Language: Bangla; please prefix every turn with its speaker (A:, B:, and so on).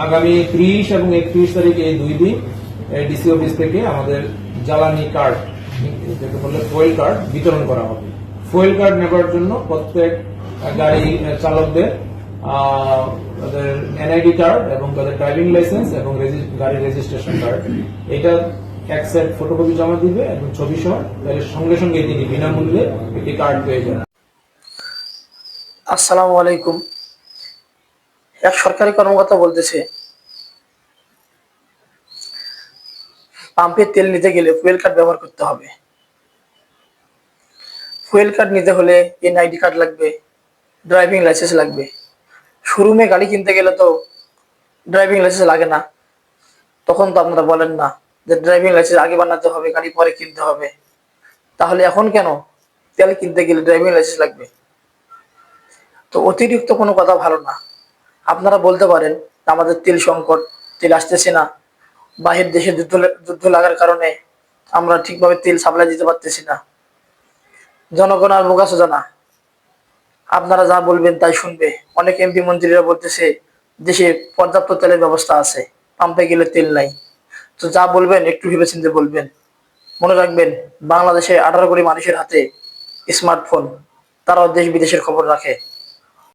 A: আগামী 30 এবং 31 তারিখ এই 2 দিন ডিসি অফিস থেকে আমাদের জ্বালানি কার্ড, যেটা বলে ফুয়েল কার্ড বিতরণ করা হবে। ফুয়েল কার্ড নেবার জন্য প্রত্যেক গাড়ি চালকদের তাদের এনআইডি কার্ড এবং তাদের ড্রাইভিং লাইসেন্স এবং গাড়ির রেজিস্ট্রেশন কার্ড, এটা এক সেট ফটোকপি জমা দিবে এবং ছবি সহ, তাহলে সঙ্গে সঙ্গে তিনি বিনামূল্যে একটি কার্ড পেয়ে যান।
B: আসসালামু আলাইকুম। এক সরকারি কর্মকর্তা বলতেছে, পাম্পে তেল নিতে গেলে ফুয়েল কার্ড ব্যবহার করতে হবে। ফুয়েল কার্ড নিতে হলে এনআইডি কার্ড লাগবে, ড্রাইভিং লাইসেন্স লাগবে। শোরুমে গাড়ি কিনতে গেলে তো ড্রাইভিং লাইসেন্স লাগে না, তখন তো আপনারা বলেন না যে ড্রাইভিং লাইসেন্স আগে বানাতে হবে, গাড়ি পরে কিনতে হবে। তাহলে এখন কেন তেল কিনতে গেলে ড্রাইভিং লাইসেন্স লাগবে? তো অতিরিক্ত কোনো কথা ভালো না। আপনারা বলতে পারেন আমাদের তেল সংকট, তেল আসতেছে না, বাহির দেশে যুদ্ধ লাগার কারণে আমরা ঠিকভাবে তেল সাপ্লাই দিতে পারতেছি না, জনগণ আর বোকা সোজা না, আপনারা যা বলবেন তাই শুনবে। অনেক এমপি মন্ত্রীরা বলতেছে দেশে পর্যাপ্ত তেলের ব্যবস্থা আছে, পাম্পে গেলে তেল নাই। তো যা বলবেন একটু ভেবেচিন্তে বলবেন। মনে রাখবেন, বাংলাদেশে 18 কোটি মানুষের হাতে স্মার্টফোন, তারাও দেশ বিদেশের খবর রাখে।